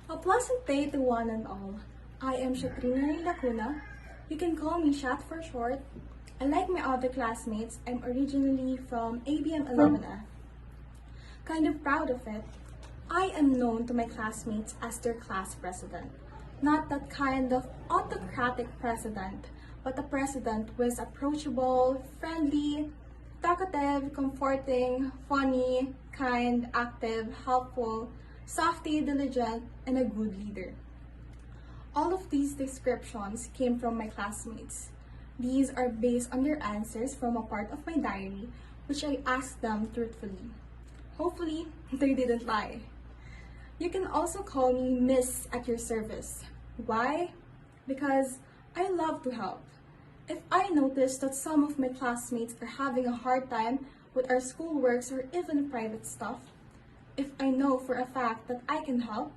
A pleasant day to one and all. I am Xatryna Llacuna. You can call me Shat for short. Unlike my other classmates, I'm originally from ABM 11F. Kind of proud of it. I am known to my classmates as their class president. Not that kind of autocratic president, but a president who is approachable, friendly, talkative, comforting, funny, kind, active, helpful, softy, diligent, and a good leader. All of these descriptions came from my classmates. These are based on their answers from a part of my diary, which I asked them truthfully. Hopefully, they didn't lie. You can also call me Miss at your service. Why? Because I love to help. If I notice that some of my classmates are having a hard time with our schoolworks or even private stuff, if I know for a fact that I can help,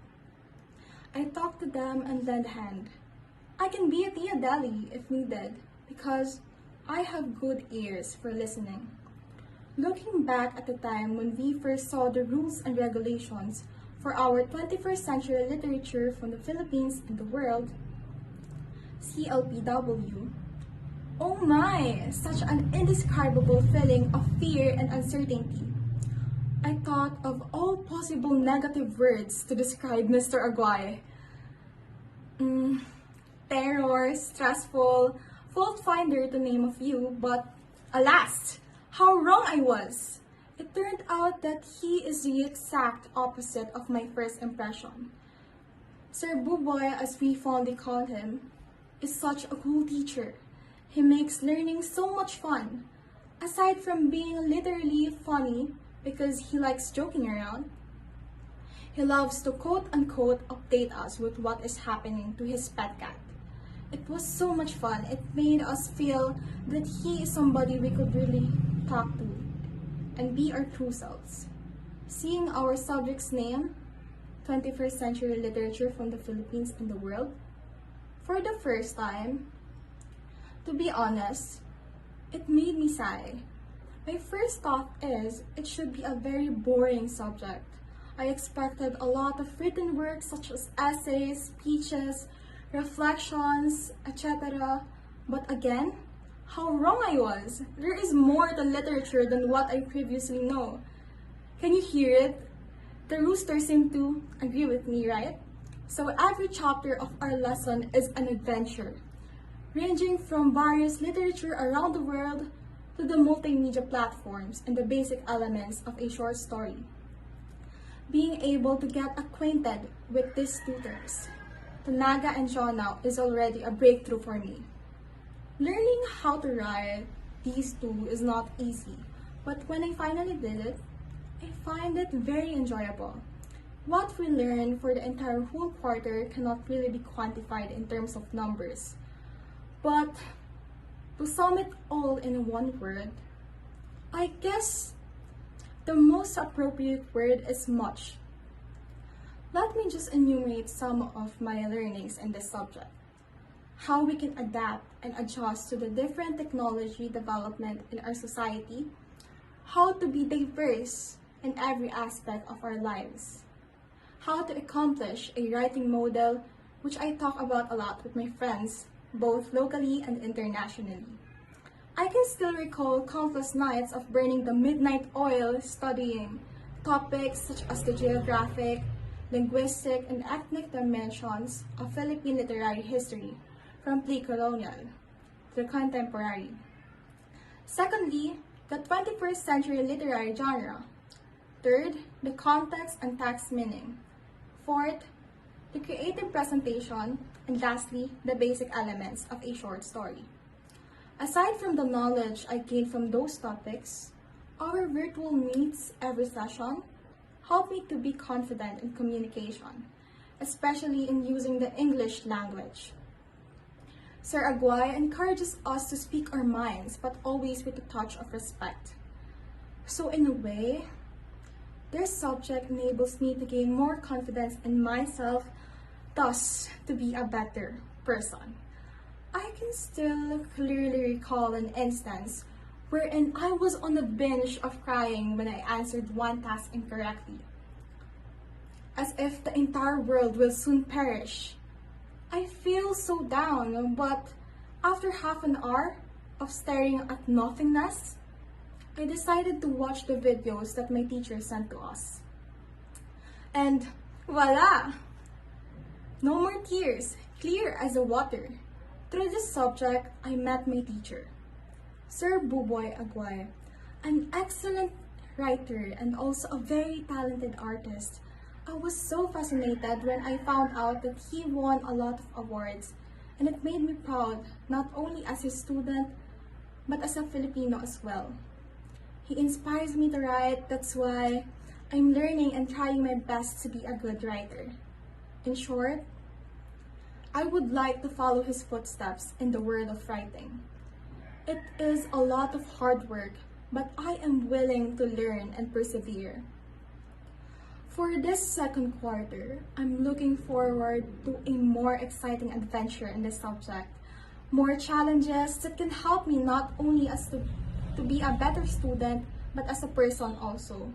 I talk to them and lend a hand. I can be a Tia Deli if needed because I have good ears for listening. Looking back at the time when we first saw the rules and regulations for our 21st century literature from the Philippines and the world, CLPW, oh my, such an indescribable feeling of fear and uncertainty. I thought of all possible negative words to describe Mr. Aguay. Terror, stressful, fault finder to name a few, but alas, how wrong I was! It turned out that he is the exact opposite of my first impression. Sir Buboy, as we fondly call him, is such a cool teacher. He makes learning so much fun. Aside from being literally funny because he likes joking around, he loves to quote-unquote update us with what is happening to his pet cat. It was so much fun. It made us feel that he is somebody we could really talk to and be our true selves. Seeing our subject's name, 21st century literature from the Philippines and the world, for the first time, to be honest, it made me sigh. My first thought is it should be a very boring subject. I expected a lot of written work such as essays, speeches, reflections, etc. But again, how wrong I was. There is more to literature than what I previously know. Can you hear it? The rooster seemed to agree with me, right? So every chapter of our lesson is an adventure, ranging from various literature around the world to the multimedia platforms and the basic elements of a short story. Being able to get acquainted with these two terms, Tanaga and Shona, is already a breakthrough for me. Learning how to write these two is not easy, but when I finally did it, I find it very enjoyable. What we learned for the entire whole quarter cannot really be quantified in terms of numbers. But to sum it all in one word, I guess the most appropriate word is much. Let me just enumerate some of my learnings in this subject. How we can adapt and adjust to the different technology development in our society. How to be diverse in every aspect of our lives. How to accomplish a writing model, which I talk about a lot with my friends, both locally and internationally. I can still recall countless nights of burning the midnight oil studying topics such as the geographic, linguistic, and ethnic dimensions of Philippine literary history, from pre-colonial to contemporary. Secondly, the 21st century literary genre. Third, the context and text meaning. Fourth, the creative presentation. And lastly, the basic elements of a short story. Aside from the knowledge I gained from those topics, our virtual meets every session helped me to be confident in communication, especially in using the English language. Sir Aguay encourages us to speak our minds, but always with a touch of respect. So in a way, this subject enables me to gain more confidence in myself, thus to be a better person. I can still clearly recall an instance wherein I was on the binge of crying when I answered one task incorrectly. as if the entire world will soon perish. I feel so down, but after half an hour of staring at nothingness, I decided to watch the videos that my teacher sent to us. And voila! No more tears, clear as the water. Through this subject, I met my teacher, Sir Buboy Aguay, an excellent writer and also a very talented artist. I was so fascinated when I found out that he won a lot of awards, and it made me proud not only as a student, but as a Filipino as well. He inspires me to write, that's why I'm learning and trying my best to be a good writer. In short, I would like to follow his footsteps in the world of writing. It is a lot of hard work, but I am willing to learn and persevere. For this second quarter, I'm looking forward to a more exciting adventure in this subject. More challenges that can help me not only as to be a better student, but as a person also.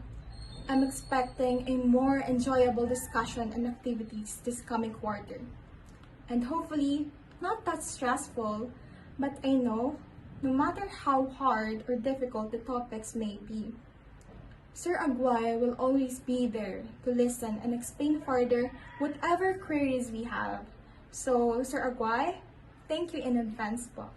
I'm expecting a more enjoyable discussion and activities this coming quarter. And hopefully, not that stressful, but I know, no matter how hard or difficult the topics may be, Sir Aguay will always be there to listen and explain further whatever queries we have. So, Sir Aguay, thank you in advance po.